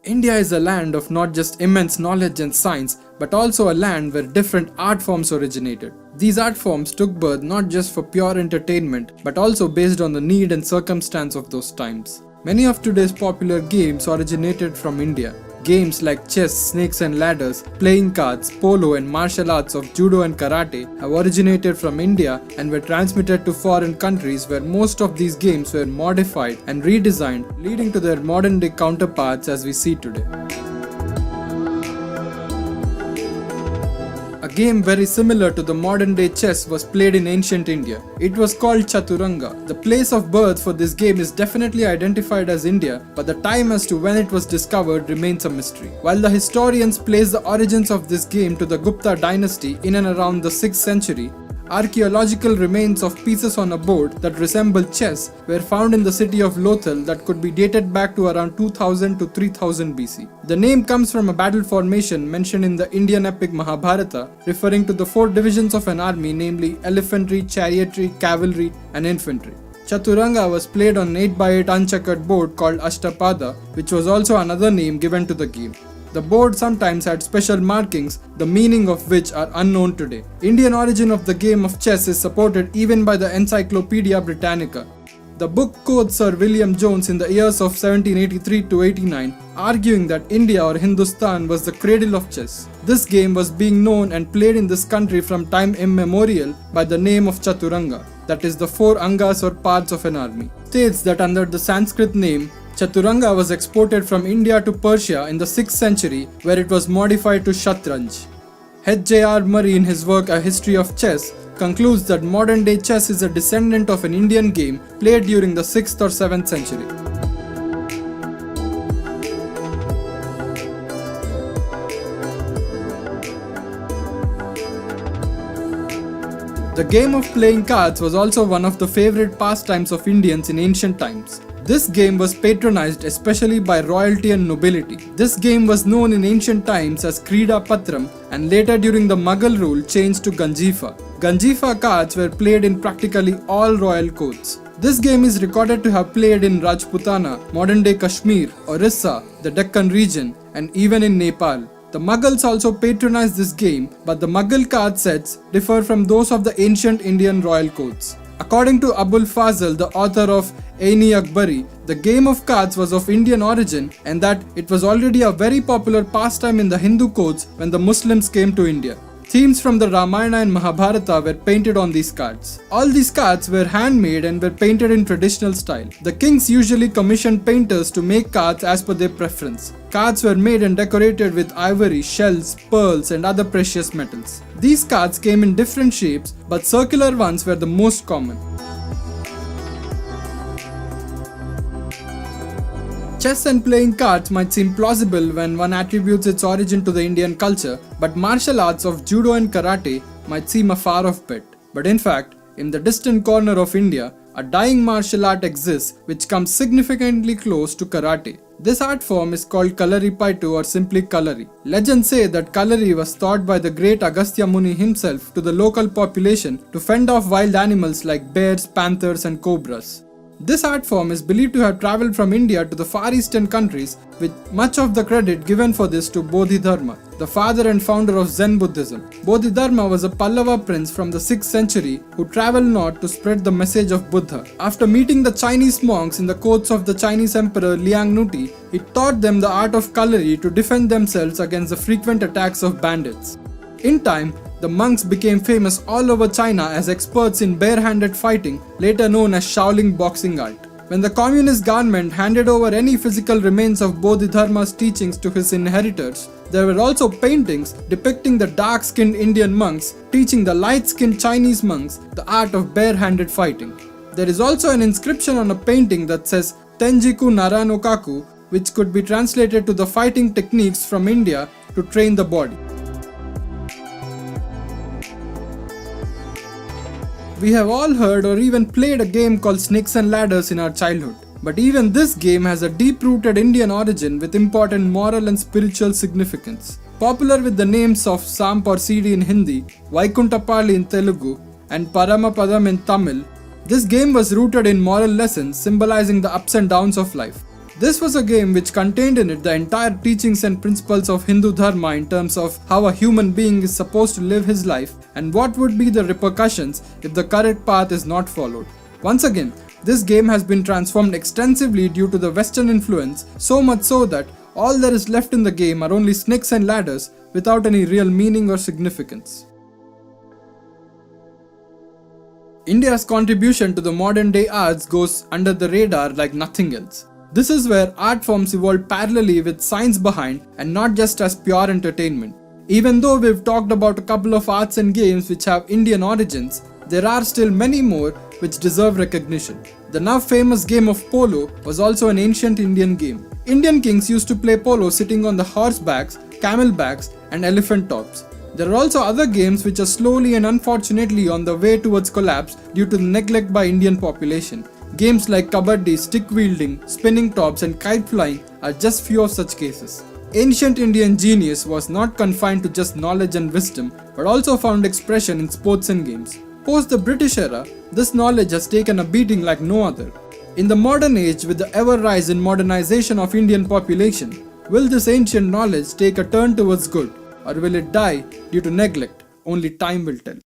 India is a land of not just immense knowledge and science, but also a land where different art forms originated. These art forms took birth not just for pure entertainment, but also based on the need and circumstance of those times. Many of today's popular games originated from India. Games like chess, snakes and ladders, playing cards, polo and martial arts of judo and karate have originated from India and were transmitted to foreign countries where most of these games were modified and redesigned, leading to their modern day counterparts as we see today. A game very similar to the modern day chess was played in ancient India. It was called Chaturanga. The place of birth for this game is definitely identified as India, but the time as to when it was discovered remains a mystery. While the historians place the origins of this game to the Gupta dynasty in and around the 6th century, archaeological remains of pieces on a board that resemble chess were found in the city of Lothal that could be dated back to around 2000 to 3000 BC. The name comes from a battle formation mentioned in the Indian epic Mahabharata, referring to the 4 divisions of an army, namely elephantry, chariotry, cavalry and infantry. Chaturanga was played on an 8x8 uncheckered board called Ashtapada, which was also another name given to the game. The board sometimes had special markings, the meaning of which are unknown today. Indian origin of the game of chess is supported even by the Encyclopedia Britannica. The book quotes Sir William Jones in the years of 1783 to 89, arguing that India or Hindustan was the cradle of chess. This game was being known and played in this country from time immemorial by the name of Chaturanga, that is the 4 angas or parts of an army. States that under the Sanskrit name, Chaturanga was exported from India to Persia in the 6th century, where it was modified to Shatranj. H.J.R. Murray, in his work A History of Chess, concludes that modern day chess is a descendant of an Indian game played during the 6th or 7th century. The game of playing cards was also one of the favorite pastimes of Indians in ancient times. This game was patronized especially by royalty and nobility. This game was known in ancient times as Krida Patram and later during the Mughal rule changed to Ganjifa. Ganjifa cards were played in practically all royal courts. This game is recorded to have played in Rajputana, modern-day Kashmir, Orissa, the Deccan region, and even in Nepal. The Mughals also patronized this game, but the Mughal card sets differ from those of the ancient Indian royal courts. According to Abul Fazl, the author of Ain-i-Akbari, the game of cards was of Indian origin and that it was already a very popular pastime in the Hindu courts when the Muslims came to India. Themes from the Ramayana and Mahabharata were painted on these cards. All these cards were handmade and were painted in traditional style. The kings usually commissioned painters to make cards as per their preference. Cards were made and decorated with ivory, shells, pearls and other precious metals. These cards came in different shapes, but circular ones were the most common. Chess and playing cards might seem plausible when one attributes its origin to the Indian culture, but martial arts of judo and karate might seem a far-off bet. But in fact, in the distant corner of India, a dying martial art exists which comes significantly close to karate. This art form is called Kalaripayattu or simply Kalari. Legends say that Kalari was taught by the great Agastya Muni himself to the local population to fend off wild animals like bears, panthers and cobras. This art form is believed to have travelled from India to the far eastern countries, with much of the credit given for this to Bodhidharma, the father and founder of Zen Buddhism. Bodhidharma was a Pallava prince from the 6th century who travelled north to spread the message of Buddha. After meeting the Chinese monks in the courts of the Chinese emperor Liang Nuti, he taught them the art of Kalari to defend themselves against the frequent attacks of bandits. In time, the monks became famous all over China as experts in bare-handed fighting, later known as Shaolin boxing art. When the communist government handed over any physical remains of Bodhidharma's teachings to his inheritors, there were also paintings depicting the dark-skinned Indian monks teaching the light-skinned Chinese monks the art of bare-handed fighting. There is also an inscription on a painting that says Tenjiku Nara no Kaku, which could be translated to the fighting techniques from India to train the body. We have all heard or even played a game called Snakes and Ladders in our childhood. But even this game has a deep-rooted Indian origin with important moral and spiritual significance. Popular with the names of Samp or CD in Hindi, Vaikuntapalli in Telugu, and Paramapadam in Tamil, this game was rooted in moral lessons symbolizing the ups and downs of life. This was a game which contained in it the entire teachings and principles of Hindu Dharma in terms of how a human being is supposed to live his life and what would be the repercussions if the correct path is not followed. Once again, this game has been transformed extensively due to the Western influence, so much so that all there is left in the game are only snakes and ladders without any real meaning or significance. India's contribution to the modern day arts goes under the radar like nothing else. This is where art forms evolved parallelly with science behind and not just as pure entertainment. Even though we've talked about a couple of arts and games which have Indian origins, there are still many more which deserve recognition. The now famous game of polo was also an ancient Indian game. Indian kings used to play polo sitting on the horsebacks, camelbacks and elephant tops. There are also other games which are slowly and unfortunately on the way towards collapse due to the neglect by Indian population. Games like kabaddi, stick wielding, spinning tops and kite flying are just few of such cases. Ancient Indian genius was not confined to just knowledge and wisdom, but also found expression in sports and games. Post the British era, this knowledge has taken a beating like no other. In the modern age, with the ever rise in modernization of Indian population, will this ancient knowledge take a turn towards good, or will it die due to neglect? Only time will tell.